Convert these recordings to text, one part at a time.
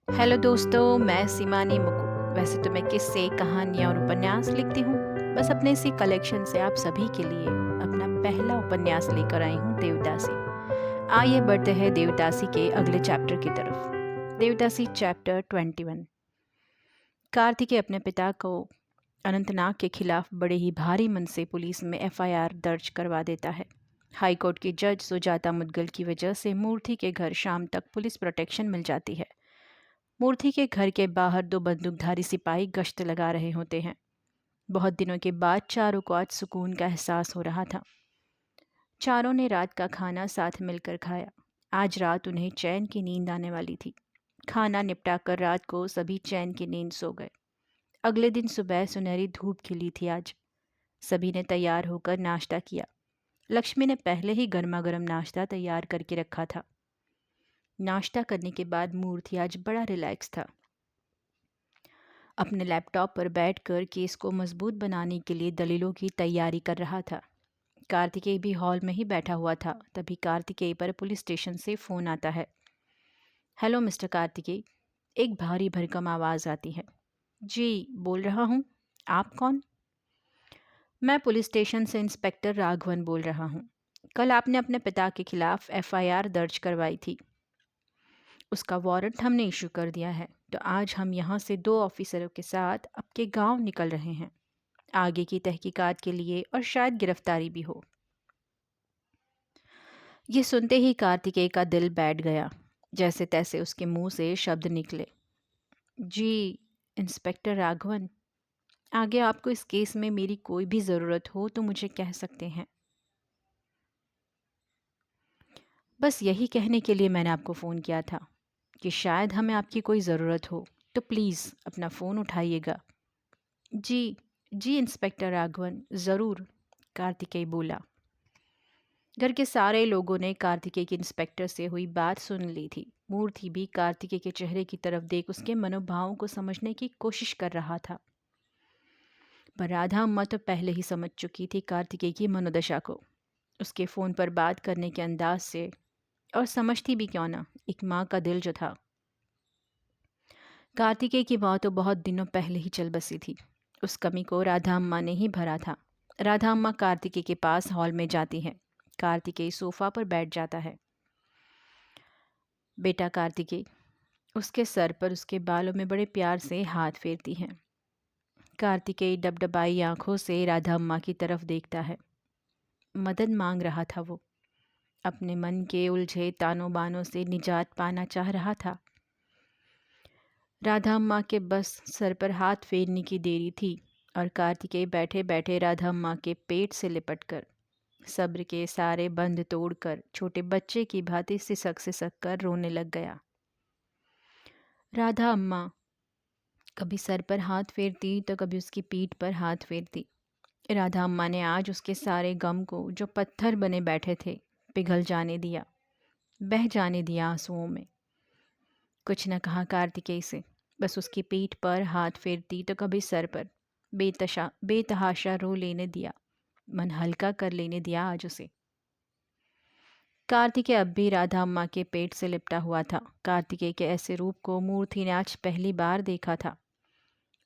Hello दोस्तों, मैं सीमानी मुकु। वैसे तो मैं किस्से, कहानियाँ और उपन्यास लिखती हूँ। बस अपने इसी कलेक्शन से आप सभी के लिए अपना पहला उपन्यास लेकर आई हूँ, देवदासी। आइए बढ़ते हैं देवदासी के अगले चैप्टर की तरफ। देवदासी चैप्टर 21। कार्तिकेय अपने पिता को अनंतनाग के खिलाफ बड़े ही भारी मन से पुलिस में एफआईआर दर्ज करवा देता है। हाईकोर्ट की जज सुजाता मुदगल की वजह से मूर्ति के घर शाम तक पुलिस प्रोटेक्शन मिल जाती है। मूर्ति के घर के बाहर दो बंदूकधारी सिपाही गश्त लगा रहे होते हैं। बहुत दिनों के बाद चारों को आज सुकून का एहसास हो रहा था। चारों ने रात का खाना साथ मिलकर खाया। आज रात उन्हें चैन की नींद आने वाली थी। खाना निपटाकर रात को सभी चैन की नींद सो गए। अगले दिन सुबह सुनहरी धूप खिली थी आज। सभी ने तैयार होकर नाश्ता किया। लक्ष्मी ने पहले ही गर्मा गर्म नाश्ता तैयार करके रखा था। नाश्ता करने के बाद मूर्ति आज बड़ा रिलैक्स था। अपने लैपटॉप पर बैठकर केस को मजबूत बनाने के लिए दलीलों की तैयारी कर रहा था। कार्तिकेय भी हॉल में ही बैठा हुआ था। तभी कार्तिकेय पर पुलिस स्टेशन से फ़ोन आता है। हेलो मिस्टर कार्तिकेय, एक भारी भरकम आवाज़ आती है। जी, बोल रहा हूँ। आप कौन? मैं पुलिस स्टेशन से इंस्पेक्टर राघवन बोल रहा हूँ। कल आपने अपने पिता के खिलाफ एफआईआर दर्ज करवाई थी। उसका वारंट हमने इशू कर दिया है, तो आज हम यहाँ से दो ऑफिसरों के साथ आपके गांव निकल रहे हैं, आगे की तहकीकात के लिए और शायद गिरफ्तारी भी हो। ये सुनते ही कार्तिकेय का दिल बैठ गया। जैसे तैसे उसके मुंह से शब्द निकले। जी, इंस्पेक्टर राघवन, आगे आपको इस केस में मेरी कोई भी ज़रूरत हो तो मुझे कह सकते हैं। बस यही कहने के लिए मैंने आपको फ़ोन किया था कि शायद हमें आपकी कोई ज़रूरत हो, तो प्लीज़ अपना फ़ोन उठाइएगा। जी, जी इंस्पेक्टर राघवन, ज़रूर, कार्तिकेय बोला। घर के सारे लोगों ने कार्तिकेय की इंस्पेक्टर से हुई बात सुन ली थी। मूर्ति भी कार्तिकेय के चेहरे की तरफ देख उसके मनोभावों को समझने की कोशिश कर रहा था। पर राधा अम्मा तो पहले ही समझ चुकी थी कार्तिकेय की मनोदशा को, उसके फ़ोन पर बात करने के अंदाज से, और समझती भी क्यों ना, एक माँ का दिल जो था। कार्तिकेय की माँ तो बहुत दिनों पहले ही चल बसी थी। उस कमी को राधा अम्मा ने ही भरा था। राधा अम्मा कार्तिकेय के पास हॉल में जाती हैं। कार्तिकेय सोफा पर बैठ जाता है। बेटा कार्तिकेय, उसके सर पर उसके बालों में बड़े प्यार से हाथ फेरती हैं। कार्तिकेय डबडबाई आंखों से राधा अम्मा की तरफ देखता है। मदद मांग रहा था वो, अपने मन के उलझे तानों बानों से निजात पाना चाह रहा था। राधा अम्मा के बस सर पर हाथ फेरने की देरी थी और कार्तिकेय बैठे बैठे राधा अम्मा के पेट से लिपटकर, सब्र के सारे बंध तोड़कर, छोटे बच्चे की भांति सिसक सिसक कर रोने लग गया। राधा अम्मा कभी सर पर हाथ फेरती तो कभी उसकी पीठ पर हाथ फेरती। राधा अम्मा ने आज उसके सारे गम को, जो पत्थर बने बैठे थे, पिघल जाने दिया, बह जाने दिया आंसुओं में। कुछ न कहा कार्तिकेय से, बस उसकी पीठ पर हाथ फेरती तो कभी सर पर, बेतहाशा रो लेने दिया, मन हल्का कर लेने दिया आज उसे। कार्तिकेय अब भी राधा अम्मा के पेट से लिपटा हुआ था। कार्तिकेय के ऐसे रूप को मूर्ति ने आज पहली बार देखा था।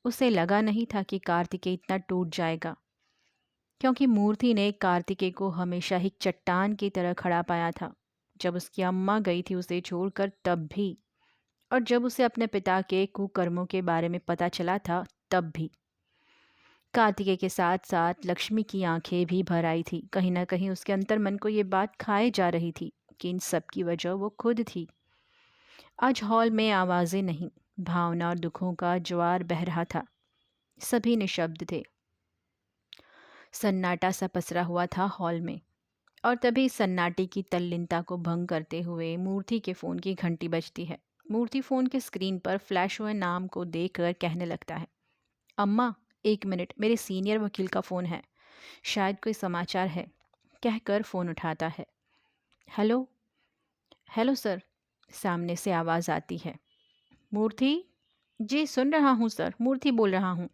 उसे लगा नहीं था कि कार्तिकेय इतना टूट जाएगा, क्योंकि मूर्ति ने कार्तिकेय को हमेशा ही चट्टान की तरह खड़ा पाया था। जब उसकी अम्मा गई थी उसे छोड़कर तब भी, और जब उसे अपने पिता के कुकर्मों के बारे में पता चला था तब भी। कार्तिकेय के साथ साथ लक्ष्मी की आंखें भी भर आई थी। कहीं ना कहीं उसके अंतर मन को ये बात खाए जा रही थी कि इन सब की वजह वो खुद थी। आज हॉल में आवाज़ें नहीं, भावना और दुखों का ज्वार बह रहा था। सभी निशब्द थे। सन्नाटा सा पसरा हुआ था हॉल में। और तभी सन्नाटे की तल्लीनता को भंग करते हुए मूर्ति के फ़ोन की घंटी बजती है। मूर्ति फ़ोन के स्क्रीन पर फ्लैश हुए नाम को देखकर कहने लगता है, अम्मा, एक मिनट, मेरे सीनियर वकील का फ़ोन है, शायद कोई समाचार है, कहकर फ़ोन उठाता है। हेलो, हेलो सर, सामने से आवाज़ आती है। मूर्ति? जी सुन रहा हूँ सर, मूर्ति बोल रहा हूँ।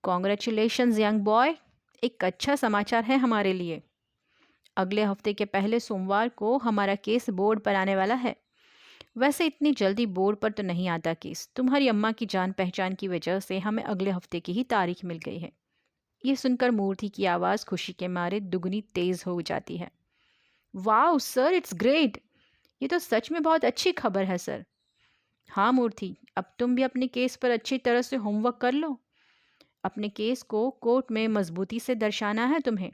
कॉन्ग्रेचुलेशंस यंग बॉय, एक अच्छा समाचार है हमारे लिए। अगले हफ्ते के पहले सोमवार को हमारा केस बोर्ड पर आने वाला है। वैसे इतनी जल्दी बोर्ड पर तो नहीं आता केस। तुम्हारी अम्मा की जान पहचान की वजह से हमें अगले हफ्ते की ही तारीख मिल गई है। ये सुनकर मूर्ति की आवाज़ खुशी के मारे दुगनी तेज हो जाती है। वाह सर, इट्स ग्रेट! ये तो सच में बहुत अच्छी खबर है सर। हाँ मूर्ति, अब तुम भी अपने केस पर अच्छी तरह से होमवर्क कर लो। अपने केस को कोर्ट में मजबूती से दर्शाना है तुम्हें,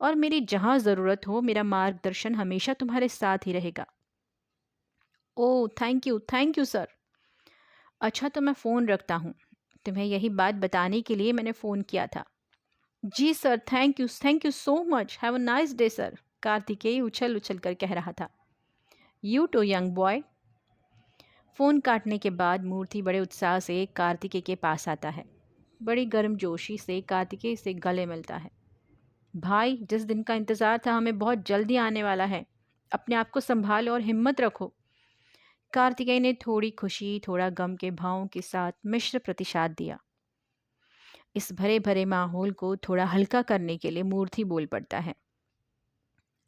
और मेरी जहाँ ज़रूरत हो मेरा मार्गदर्शन हमेशा तुम्हारे साथ ही रहेगा। Oh thank you sir. अच्छा तो मैं फ़ोन रखता हूँ, तुम्हें यही बात बताने के लिए मैंने फ़ोन किया था। जी sir, thank you so much, have a nice day sir, Kartikeya उछल उछल कर कह रहा था। You too young boy. Phone काटने के बाद मूर्ति बड़े उत्साह से कार्तिकेय के पास आता है। बड़ी गर्मजोशी से कार्तिकेय से गले मिलता है। भाई, जिस दिन का इंतज़ार था हमें बहुत जल्दी आने वाला है। अपने आप को संभालो और हिम्मत रखो। कार्तिकेय ने थोड़ी खुशी थोड़ा गम के भावों के साथ मिश्र प्रतिसाद दिया। इस भरे भरे माहौल को थोड़ा हल्का करने के लिए मूर्ति बोल पड़ता है।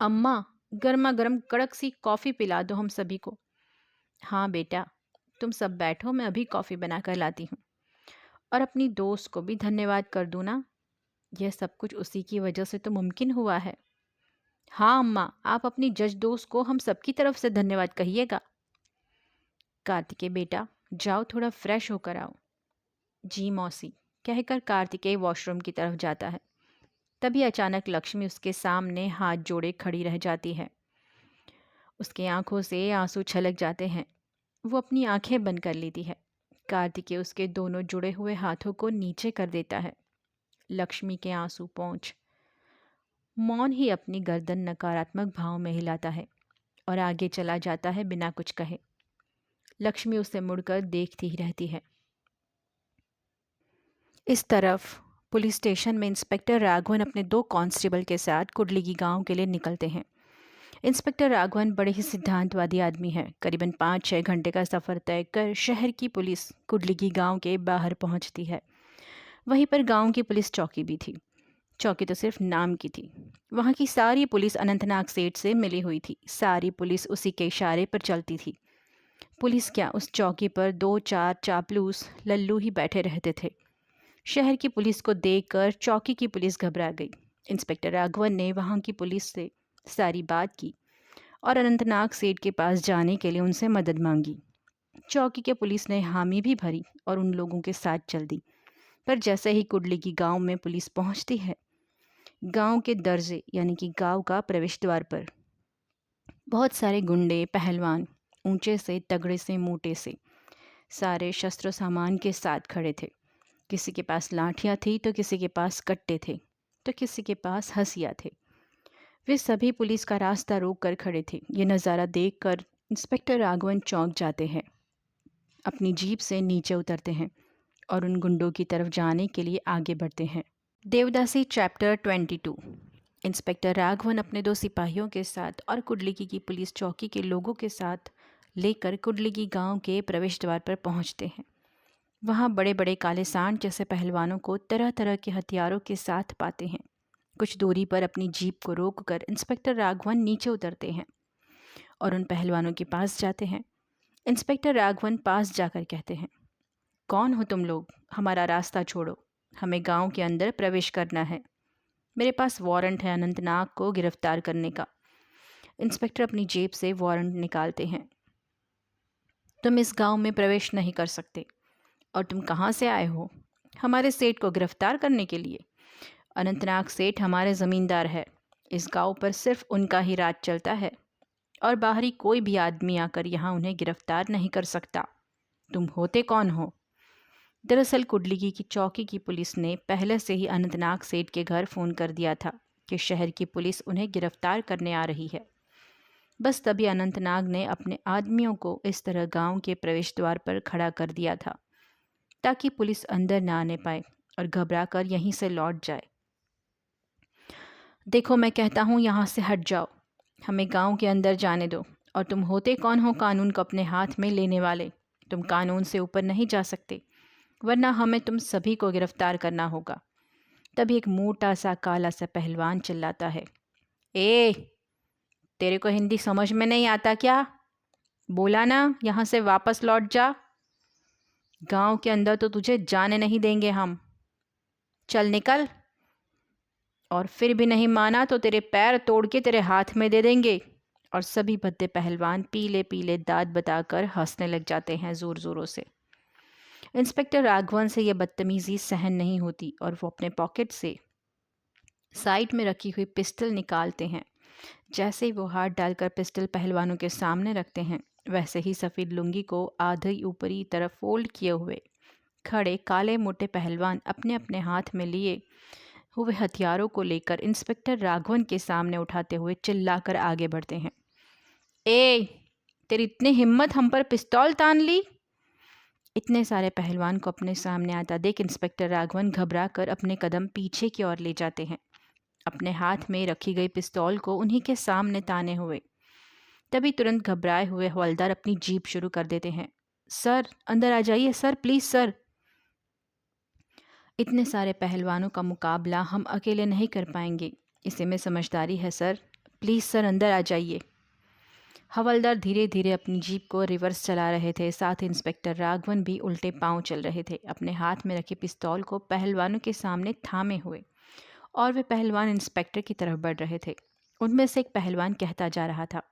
अम्मा, गर्मा गर्म कड़क सी कॉफ़ी पिला दो हम सभी को। हाँ बेटा, तुम सब बैठो, मैं अभी कॉफ़ी बना कर लाती हूँ। और अपनी दोस्त को भी धन्यवाद कर दूँ ना, यह सब कुछ उसी की वजह से तो मुमकिन हुआ है। हाँ अम्मा, आप अपनी जज दोस्त को हम सबकी तरफ से धन्यवाद कहिएगा। कार्तिकेय बेटा, जाओ थोड़ा फ्रेश होकर आओ। जी मौसी, कहकर कार्तिकेय वॉशरूम की तरफ जाता है। तभी अचानक लक्ष्मी उसके सामने हाथ जोड़े खड़ी रह जाती है। उसकी आंखों से आंसू छलक जाते हैं। वो अपनी आंखें बंद कर लेती है। कार्तिकेय उसके दोनों जुड़े हुए हाथों को नीचे कर देता है। लक्ष्मी के आंसू पोंछ मौन ही अपनी गर्दन नकारात्मक भाव में हिलाता है और आगे चला जाता है बिना कुछ कहे। लक्ष्मी उसे मुड़कर देखती ही रहती है। इस तरफ पुलिस स्टेशन में इंस्पेक्टर राघवन अपने 2 कांस्टेबल के साथ कुडलिगी गांव के लिए निकलते हैं। इंस्पेक्टर राघवन बड़े ही सिद्धांतवादी आदमी हैं। करीबन 5-6 घंटे का सफ़र तय कर शहर की पुलिस कुडलिगी गांव के बाहर पहुंचती है। वहीं पर गांव की पुलिस चौकी भी थी। चौकी तो सिर्फ नाम की थी। वहाँ की सारी पुलिस अनंतनाग सेठ से मिली हुई थी। सारी पुलिस उसी के इशारे पर चलती थी। पुलिस क्या, उस चौकी पर 2-4 चापलूस लल्लू ही बैठे रहते थे। शहर की पुलिस को देखकर चौकी की पुलिस घबरा गई। इंस्पेक्टर राघवन ने वहाँ की पुलिस से सारी बात की और अनंतनाग सेठ के पास जाने के लिए उनसे मदद मांगी। चौकी के पुलिस ने हामी भी भरी और उन लोगों के साथ चल दी। पर जैसे ही कुडलिगी गांव में पुलिस पहुंचती है, गांव के दर्जे यानी कि गांव का प्रवेश द्वार पर बहुत सारे गुंडे पहलवान, ऊंचे से तगड़े से मोटे से, सारे शस्त्र सामान के साथ खड़े थे। किसी के पास लाठियां थी तो किसी के पास कट्टे थे तो किसी के पास हंसिया थे। वे सभी पुलिस का रास्ता रोक कर खड़े थे। ये नज़ारा देखकर इंस्पेक्टर राघवन चौंक जाते हैं। अपनी जीप से नीचे उतरते हैं और उन गुंडों की तरफ जाने के लिए आगे बढ़ते हैं। देवदासी चैप्टर 22। इंस्पेक्टर राघवन अपने 2 सिपाहियों के साथ और कुडलिगी की पुलिस चौकी के लोगों के साथ लेकर कुडलिगी गांव के प्रवेश द्वार पर पहुंचते हैं। वहां बड़े बड़े काले सांड जैसे पहलवानों को तरह तरह के हथियारों के साथ पाते हैं। कुछ दूरी पर अपनी जीप को रोककर इंस्पेक्टर राघवन नीचे उतरते हैं और उन पहलवानों के पास जाते हैं। इंस्पेक्टर राघवन पास जाकर कहते हैं, कौन हो तुम लोग? हमारा रास्ता छोड़ो, हमें गांव के अंदर प्रवेश करना है। मेरे पास वारंट है अनंतनाग को गिरफ्तार करने का। इंस्पेक्टर अपनी जेब से वारंट निकालते हैं। तुम इस गांव में प्रवेश नहीं कर सकते। और तुम कहाँ से आए हो? हमारे सेठ को गिरफ्तार करने के लिए। अनंतनाग सेठ हमारे ज़मींदार है। इस गांव पर सिर्फ उनका ही राज चलता है और बाहरी कोई भी आदमी आकर यहाँ उन्हें गिरफ्तार नहीं कर सकता। तुम होते कौन हो? दरअसल कुडलिगी की चौकी की पुलिस ने पहले से ही अनंतनाग सेठ के घर फ़ोन कर दिया था कि शहर की पुलिस उन्हें गिरफ्तार करने आ रही है। बस तभी अनंतनाग ने अपने आदमियों को इस तरह गांव के प्रवेश द्वार पर खड़ा कर दिया था ताकि पुलिस अंदर ना आने पाए और घबराकर यहीं से लौट जाए। देखो, मैं कहता हूँ यहाँ से हट जाओ, हमें गांव के अंदर जाने दो। और तुम होते कौन हो कानून को अपने हाथ में लेने वाले? तुम कानून से ऊपर नहीं जा सकते, वरना हमें तुम सभी को गिरफ्तार करना होगा। तभी एक मोटा सा काला सा पहलवान चिल्लाता है, ए, तेरे को हिंदी समझ में नहीं आता क्या? बोला ना, यहाँ से वापस लौट जा। गांव के अंदर तो तुझे जाने नहीं देंगे हम। चल निकल। और फिर भी नहीं माना तो तेरे पैर तोड़ के तेरे हाथ में दे देंगे। और सभी भद्दे पहलवान पीले पीले दांत बताकर हंसने लग जाते हैं जोर जोरों से। इंस्पेक्टर राघवन से यह बदतमीजी सहन नहीं होती और वो अपने पॉकेट से साइड में रखी हुई पिस्टल निकालते हैं। जैसे ही वो हाथ डालकर पिस्टल पहलवानों के सामने रखते हैं, वैसे ही सफ़ेद लुंगी को आधी ऊपरी तरफ फोल्ड किए हुए खड़े काले मोटे पहलवान अपने अपने हाथ में लिए हुए हथियारों को लेकर इंस्पेक्टर राघवन के सामने उठाते हुए चिल्लाकर आगे बढ़ते हैं। ए, तेरी इतनी हिम्मत हम पर पिस्तौल तान ली? इतने सारे पहलवान को अपने सामने आता देख इंस्पेक्टर राघवन घबरा कर अपने कदम पीछे की ओर ले जाते हैं, अपने हाथ में रखी गई पिस्तौल को उन्हीं के सामने ताने हुए। तभी तुरंत घबराए हुए हवलदार अपनी जीप शुरू कर देते हैं। सर, अंदर आ जाइए सर, प्लीज़ सर। इतने सारे पहलवानों का मुकाबला हम अकेले नहीं कर पाएंगे, इसी में समझदारी है सर। प्लीज़ सर, अंदर आ जाइए। हवलदार धीरे धीरे अपनी जीप को रिवर्स चला रहे थे, साथ ही इंस्पेक्टर राघवन भी उल्टे पांव चल रहे थे, अपने हाथ में रखे पिस्तौल को पहलवानों के सामने थामे हुए। और वे पहलवान इंस्पेक्टर की तरफ बढ़ रहे थे। उनमें से एक पहलवान कहता जा रहा था,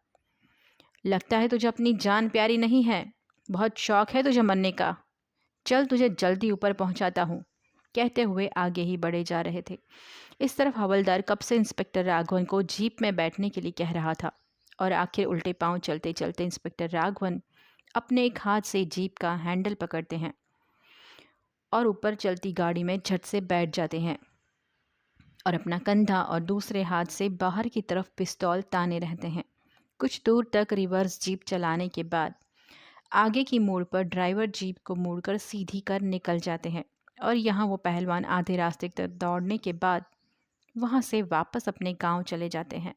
लगता है तुझे अपनी जान प्यारी नहीं है, बहुत शौक है तुझे मरने का। चल तुझे जल्दी ऊपर पहुंचाता हूँ। कहते हुए आगे ही बढ़े जा रहे थे। इस तरफ हवलदार कब से इंस्पेक्टर राघवन को जीप में बैठने के लिए कह रहा था और आखिर उल्टे पांव चलते चलते इंस्पेक्टर राघवन अपने एक हाथ से जीप का हैंडल पकड़ते हैं और ऊपर चलती गाड़ी में झट से बैठ जाते हैं और अपना कंधा और दूसरे हाथ से बाहर की तरफ पिस्तौल ताने रहते हैं। कुछ दूर तक रिवर्स जीप चलाने के बाद आगे की मोड़ पर ड्राइवर जीप को मोड़कर सीधी कर निकल जाते हैं और यहाँ वो पहलवान आधे रास्ते तक दौड़ने के बाद वहाँ से वापस अपने गांव चले जाते हैं।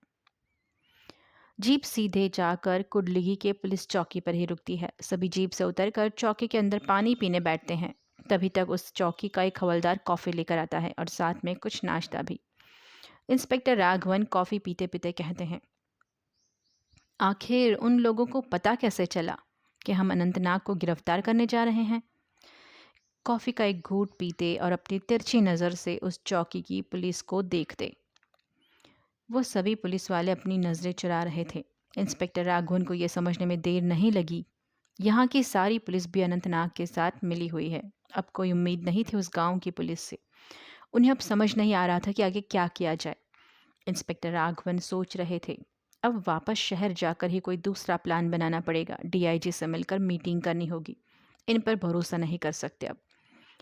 जीप सीधे जाकर कुडलिगी के पुलिस चौकी पर ही रुकती है। सभी जीप से उतरकर चौकी के अंदर पानी पीने बैठते हैं। तभी तक उस चौकी का एक हवलदार कॉफ़ी लेकर आता है और साथ में कुछ नाश्ता भी। इंस्पेक्टर राघवन कॉफ़ी पीते पीते कहते हैं, आखिर उन लोगों को पता कैसे चला कि हम अनंतनाग को गिरफ्तार करने जा रहे हैं? कॉफ़ी का एक घूंट पीते और अपनी तिरछी नज़र से उस चौकी की पुलिस को देखते, वो सभी पुलिस वाले अपनी नज़रें चुरा रहे थे। इंस्पेक्टर राघवन को यह समझने में देर नहीं लगी, यहाँ की सारी पुलिस भी अनंतनाग के साथ मिली हुई है। अब कोई उम्मीद नहीं थी उस गांव की पुलिस से। उन्हें अब समझ नहीं आ रहा था कि आगे क्या किया जाए। इंस्पेक्टर राघवन सोच रहे थे, अब वापस शहर जाकर ही कोई दूसरा प्लान बनाना पड़ेगा। डीआईजी से मिलकर मीटिंग करनी होगी। इन पर भरोसा नहीं कर सकते अब।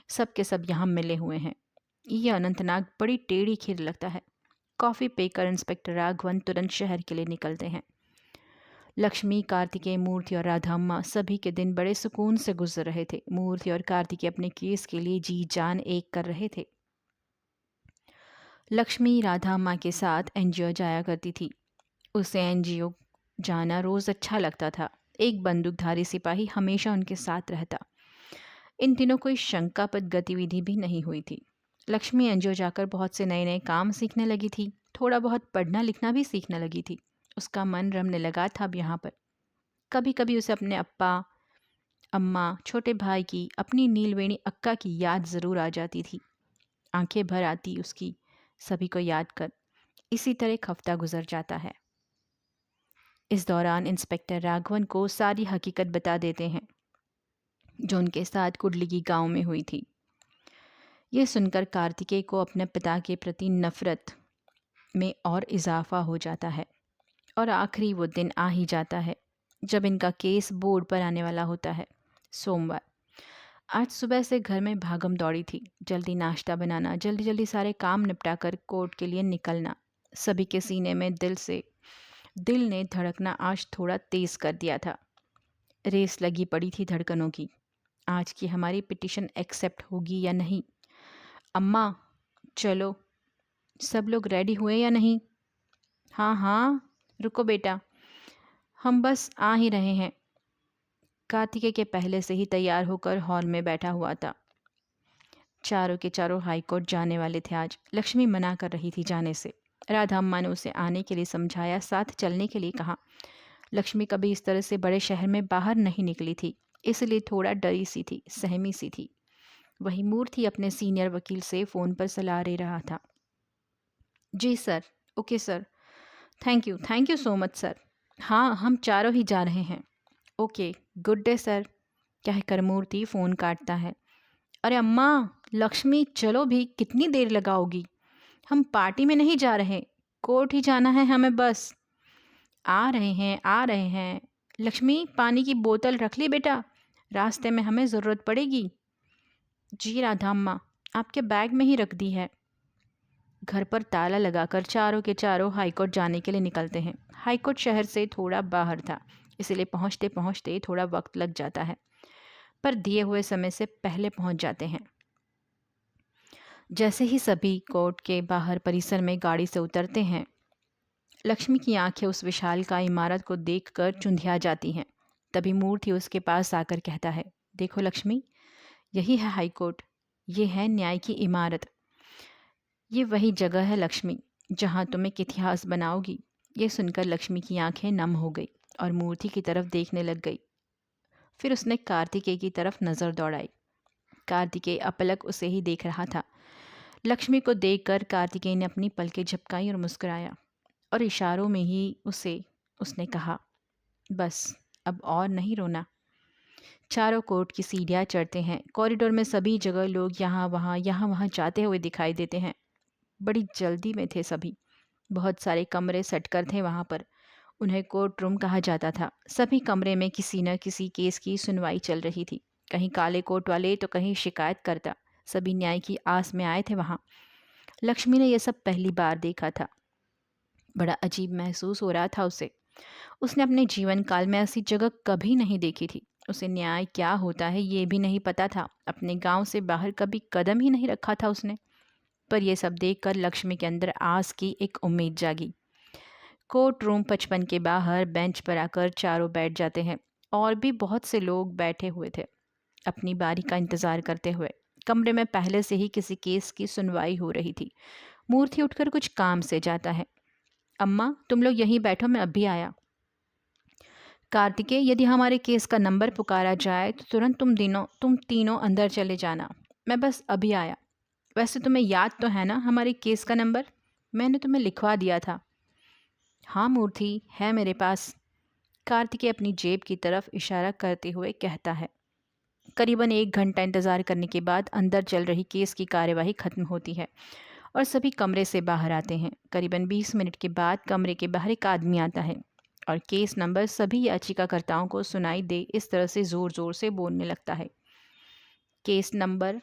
सब के सब यहाँ मिले हुए हैं। यह अनंतनाग बड़ी टेढ़ी खीर लगता है। कॉफ़ी पीकर इंस्पेक्टर राघवन तुरंत शहर के लिए निकलते हैं। लक्ष्मी, कार्तिकेय, मूर्ति और राधा अम्मा सभी के दिन बड़े सुकून से गुजर रहे थे। मूर्ति और कार्तिकेय अपने केस के लिए जी जान एक कर रहे थे। लक्ष्मी राधा अम्मा के साथ एनजीओ जाया करती थी। उसे एनजीओ जाना रोज़ अच्छा लगता था। एक बंदूकधारी सिपाही हमेशा उनके साथ रहता। इन दिनों कोई शंकास्पद गतिविधि भी नहीं हुई थी। लक्ष्मी एनजीओ जाकर बहुत से नए नए काम सीखने लगी थी। थोड़ा बहुत पढ़ना लिखना भी सीखने लगी थी। उसका मन रमने लगा था अब यहाँ पर। कभी कभी उसे अपने अप्पा, अम्मा, छोटे भाई की, अपनी नीलवेणी अक्का की याद ज़रूर आ जाती थी। आंखें भर आती उसकी सभी को याद कर। इसी तरह एक हफ्ता गुजर जाता है। इस दौरान इंस्पेक्टर राघवन को सारी हकीकत बता देते हैं जो उनके साथ कुडलिगी गांव में हुई थी। ये सुनकर कार्तिकेय को अपने पिता के प्रति नफरत में और इजाफा हो जाता है और आखिरी वो दिन आ ही जाता है जब इनका केस बोर्ड पर आने वाला होता है, सोमवार। आज सुबह से घर में भागम दौड़ी थी। जल्दी नाश्ता बनाना, जल्दी जल्दी सारे काम निपटा कर कोर्ट के लिए निकलना। सभी के सीने में दिल ने धड़कना आज थोड़ा तेज़ कर दिया था। रेस लगी पड़ी थी धड़कनों की। आज की हमारी पिटीशन एक्सेप्ट होगी या नहीं? अम्मा, चलो, सब लोग रेडी हुए या नहीं? हाँ हाँ, रुको बेटा, हम बस आ ही रहे हैं। कार्तिकेय के पहले से ही तैयार होकर हॉल में बैठा हुआ था। चारों के चारों हाईकोर्ट जाने वाले थे आज। लक्ष्मी मना कर रही थी जाने से। राधा अम्मा ने उसे आने के लिए समझाया, साथ चलने के लिए कहा, लक्ष्मी कभी इस तरह से बड़े शहर में बाहर नहीं निकली थी, इसलिए थोड़ा डरी सी थी, सहमी सी थी। वही मूर्ति अपने सीनियर वकील से फ़ोन पर सलाह ले रहा था। जी sir, okay sir, thank you so much sir. हाँ, हम चारों ही जा रहे हैं। ओके, गुड डे सर, कहकर मूर्ति फ़ोन काटता है। अरे अम्मा, लक्ष्मी चलो भी, कितनी देर लगाओगी? हम पार्टी में नहीं जा रहे, कोर्ट ही जाना है हमें बस। आ रहे हैं। लक्ष्मी, पानी की बोतल रख ली बेटा, रास्ते में हमें ज़रूरत पड़ेगी। जी राधा अम्मा, आपके बैग में ही रख दी है। घर पर ताला लगाकर चारों के चारों हाईकोर्ट जाने के लिए निकलते हैं। हाईकोर्ट शहर से थोड़ा बाहर था, इसलिए पहुंचते पहुंचते थोड़ा वक्त लग जाता है, पर दिए हुए समय से पहले पहुंच जाते हैं। जैसे ही सभी कोर्ट के बाहर परिसर में गाड़ी से उतरते हैं, लक्ष्मी की आंखें उस विशालकाय इमारत को देखकर चुंधिया जाती हैं। तभी मूर्ति उसके पास आकर कहता है, देखो लक्ष्मी, यही है हाईकोर्ट, ये है न्याय की इमारत। ये वही जगह है लक्ष्मी, जहाँ तुम एक इतिहास बनाओगी। ये सुनकर लक्ष्मी की आंखें नम हो गई और मूर्ति की तरफ देखने लग गई। फिर उसने कार्तिकेय की तरफ नज़र दौड़ाई। कार्तिकेय अपलक उसे ही देख रहा था। लक्ष्मी को देखकर कार्तिकेय ने अपनी पलकें झपकाई और मुस्कुराया, और इशारों में ही उसने कहा, बस अब और नहीं रोना। चारों कोर्ट की सीढ़ियाँ चढ़ते हैं। कॉरिडोर में सभी जगह लोग यहाँ वहाँ जाते हुए दिखाई देते हैं। बड़ी जल्दी में थे सभी। बहुत सारे कमरे सटकर थे वहाँ पर। उन्हें कोर्ट रूम कहा जाता था। सभी कमरे में किसी न किसी केस की सुनवाई चल रही थी। कहीं काले कोट वाले तो कहीं शिकायतकर्ता। सभी न्याय की आस में आए थे वहाँ। लक्ष्मी ने यह सब पहली बार देखा था। बड़ा अजीब महसूस हो रहा था उसे। उसने अपने जीवन काल में ऐसी जगह कभी नहीं देखी थी। उसे न्याय क्या होता है ये भी नहीं पता था। अपने गांव से बाहर कभी कदम ही नहीं रखा था उसने। पर यह सब देखकर लक्ष्मी के अंदर आस की एक उम्मीद जागी। कोर्ट रूम 55 के बाहर बेंच पर आकर चारों बैठ जाते हैं, और भी बहुत से लोग बैठे हुए थे अपनी बारी का इंतज़ार करते हुए। कमरे में पहले से ही किसी केस की सुनवाई हो रही थी। मूर्ति उठकर कुछ काम से जाता है। अम्मा, तुम लोग यहीं बैठो, मैं अभी आया। कार्तिकेय, यदि हमारे केस का नंबर पुकारा जाए तो तुरंत तुम तीनों अंदर चले जाना। मैं बस अभी आया। वैसे तुम्हें याद तो है ना हमारे केस का नंबर? मैंने तुम्हें लिखवा दिया था। हाँ मूर्ति, है मेरे पास। कार्तिकेय अपनी जेब की तरफ इशारा करते हुए कहता है। करीबन 1 घंटा इंतज़ार करने के बाद अंदर चल रही केस की कार्यवाही खत्म होती है और सभी कमरे से बाहर आते हैं। करीबन 20 मिनट के बाद कमरे के बाहर एक आदमी आता है और केस नंबर सभी याचिकाकर्ताओं को सुनाई दे इस तरह से ज़ोर ज़ोर से बोलने लगता है। Case number.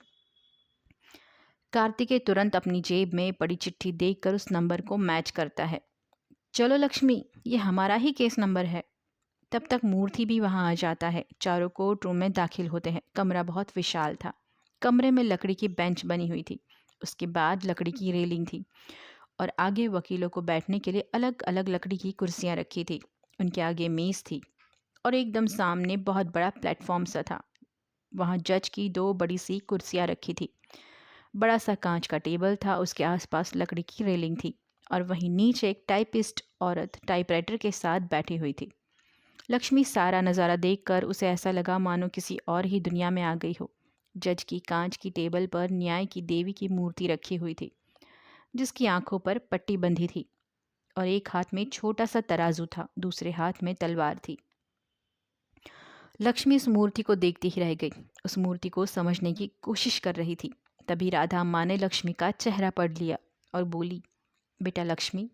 कार्तिकेय तुरंत अपनी जेब में पड़ी चिट्ठी देखकर उस नंबर को मैच करता है। चलो लक्ष्मी, ये हमारा ही केस नंबर है। तब तक मूर्ति भी वहाँ आ जाता है। चारों कोर्ट रूम में दाखिल होते हैं। कमरा बहुत विशाल था। कमरे में लकड़ी की बेंच बनी हुई थी, उसके बाद लकड़ी की रेलिंग थी और आगे वकीलों को बैठने के लिए अलग अलग लकड़ी की कुर्सियाँ रखी थी। उनके आगे मेज़ थी और एकदम सामने बहुत बड़ा प्लेटफॉर्म सा था। वहाँ जज की 2 बड़ी सी कुर्सियाँ रखी थी। बड़ा सा कांच का टेबल था, उसके आसपास लकड़ी की रेलिंग थी और वहीं नीचे एक टाइपिस्ट औरत टाइपराइटर के साथ बैठी हुई थी। लक्ष्मी सारा नज़ारा देखकर उसे ऐसा लगा मानो किसी और ही दुनिया में आ गई हो। जज की कांच की टेबल पर न्याय की देवी की मूर्ति रखी हुई थी, जिसकी आंखों पर पट्टी बंधी थी और एक हाथ में छोटा सा तराजू था, दूसरे हाथ में तलवार थी। लक्ष्मी उस मूर्ति को देखती ही रह गई। उस मूर्ति को समझने की कोशिश कर रही थी। तभी राधा अम्मा ने लक्ष्मी का चेहरा पढ़ लिया और बोली, बेटा लक्ष्मी,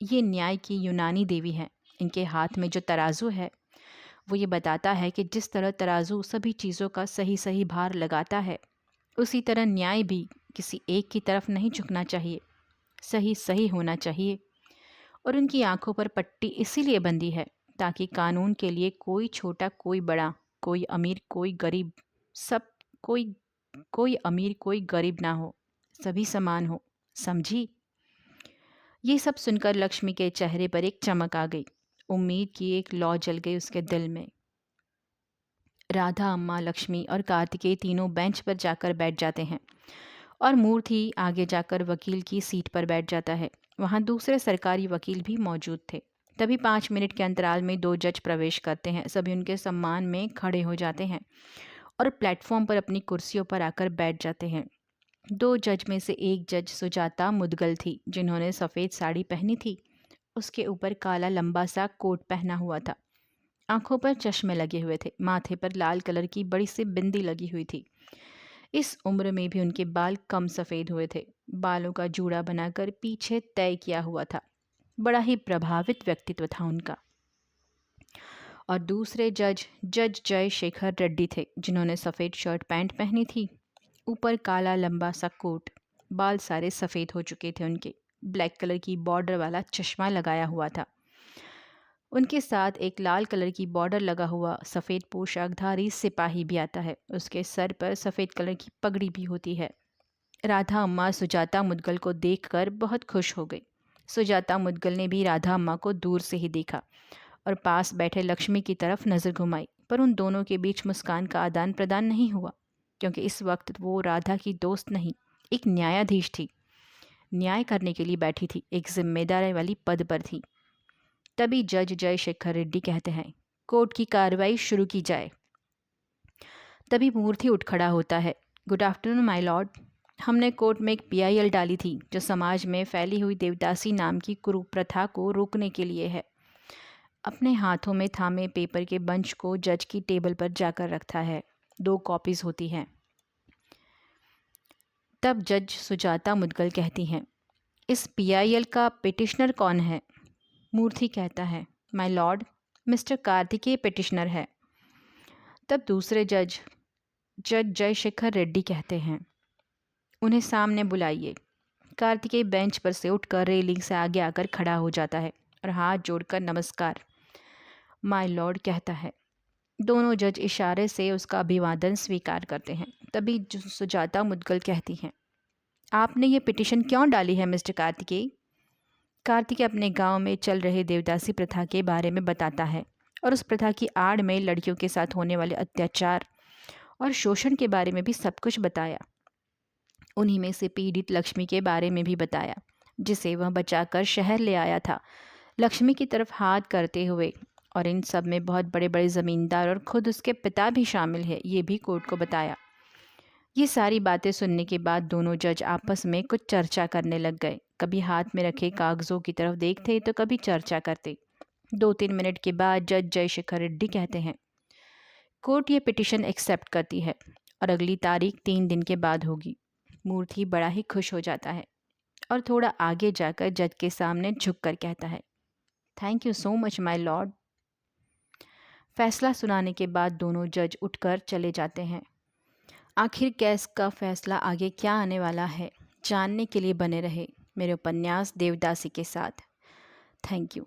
ये न्याय की यूनानी देवी है। इनके हाथ में जो तराजू है वो ये बताता है कि जिस तरह तराजू सभी चीज़ों का सही सही भार लगाता है, उसी तरह न्याय भी किसी एक की तरफ नहीं झुकना चाहिए, सही सही होना चाहिए। और उनकी आंखों पर पट्टी इसीलिए बंधी है ताकि कानून के लिए कोई छोटा कोई बड़ा, कोई अमीर कोई गरीब, सब कोई अमीर कोई गरीब ना हो, सभी समान हो, समझी? ये सब सुनकर लक्ष्मी के चेहरे पर एक चमक आ गई। उम्मीद की एक लौ जल गई उसके दिल में। राधा अम्मा, लक्ष्मी और कार्तिकेय तीनों बेंच पर जाकर बैठ जाते हैं और मूर्ति आगे जाकर वकील की सीट पर बैठ जाता है। वहाँ दूसरे सरकारी वकील भी मौजूद थे। तभी 5 मिनट के अंतराल में 2 जज प्रवेश करते हैं। सभी उनके सम्मान में खड़े हो जाते हैं और प्लेटफॉर्म पर अपनी कुर्सियों पर आकर बैठ जाते हैं। 2 जज में से एक जज सुजाता मुदगल थी, जिन्होंने सफ़ेद साड़ी पहनी थी। उसके ऊपर काला लंबा सा कोट पहना हुआ था। आंखों पर चश्मे लगे हुए थे। माथे पर लाल कलर की बड़ी सी बिंदी लगी हुई थी। इस उम्र में भी उनके बाल कम सफ़ेद हुए थे। बालों का जूड़ा बनाकर पीछे तय किया हुआ था। बड़ा ही प्रभावित व्यक्तित्व था उनका। और दूसरे जज जज जय शेखर रेड्डी थे, जिन्होंने सफ़ेद शर्ट पैंट पहनी थी, ऊपर काला लंबा सा कोट। बाल सारे सफ़ेद हो चुके थे उनके। ब्लैक कलर की बॉर्डर वाला चश्मा लगाया हुआ था। उनके साथ एक लाल कलर की बॉर्डर लगा हुआ सफ़ेद पोशाकधारी सिपाही भी आता है। उसके सर पर सफ़ेद कलर की पगड़ी भी होती है। राधा अम्मा सुजाता मुदगल को देखकर बहुत खुश हो गई। सुजाता मुदगल ने भी राधा अम्मा को दूर से ही देखा और पास बैठे लक्ष्मी की तरफ नज़र घुमाई, पर उन दोनों के बीच मुस्कान का आदान प्रदान नहीं हुआ, क्योंकि इस वक्त वो राधा की दोस्त नहीं, एक न्यायाधीश थी। न्याय करने के लिए बैठी थी, एक जिम्मेदारी वाली पद पर थी। तभी जज जय शेखर रेड्डी कहते हैं, कोर्ट की कार्रवाई शुरू की जाए। तभी मूर्ति उठ खड़ा होता है। Good afternoon my Lord. हमने कोर्ट में एक PIL डाली थी, जो समाज में फैली हुई देवदासी नाम की कुप्रथा को रोकने के लिए है। अपने हाथों में थामे पेपर के बंच को जज की टेबल पर जाकर रखता है। 2 कॉपीज होती हैं। तब जज सुजाता मुदगल कहती हैं, इस PIL का पिटिशनर कौन है? मूर्ति कहता है, my Lord, mister Kartikeya petitioner है। तब दूसरे जज जज जय शेखर रेड्डी कहते हैं, उन्हें सामने बुलाइए। कार्तिकेय बेंच पर से उठकर रेलिंग से आगे आकर खड़ा हो जाता है और हाथ जोड़कर नमस्कार माय लॉर्ड कहता है। दोनों जज इशारे से उसका अभिवादन स्वीकार करते हैं। तभी सुजाता मुदगल कहती हैं, आपने ये पिटिशन क्यों डाली है मिस्टर कार्तिकेय? कार्तिकेय अपने गांव में चल रहे देवदासी प्रथा के बारे में बताता है और उस प्रथा की आड़ में लड़कियों के साथ होने वाले अत्याचार और शोषण के बारे में भी सब कुछ बताया। उन्हीं में से पीड़ित लक्ष्मी के बारे में भी बताया, जिसे वह बचाकर शहर ले आया था, लक्ष्मी की तरफ हाथ करते हुए। और इन सब में बहुत बड़े बड़े ज़मींदार और ख़ुद उसके पिता भी शामिल है, ये भी कोर्ट को बताया। ये सारी बातें सुनने के बाद दोनों जज आपस में कुछ चर्चा करने लग गए। कभी हाथ में रखे कागज़ों की तरफ देखते तो कभी चर्चा करते। 2-3 मिनट के बाद जज जय शेखर रेड्डी कहते हैं, कोर्ट ये पिटिशन एक्सेप्ट करती है और अगली तारीख 3 दिन के बाद होगी। मूर्ति बड़ा ही खुश हो जाता है और थोड़ा आगे जाकर जज के सामने झुककर कहता है, thank you so much my Lord. फैसला सुनाने के बाद दोनों जज उठकर चले जाते हैं। आखिर केस का फैसला आगे क्या आने वाला है, जानने के लिए बने रहे मेरे उपन्यास देवदासी के साथ। Thank you.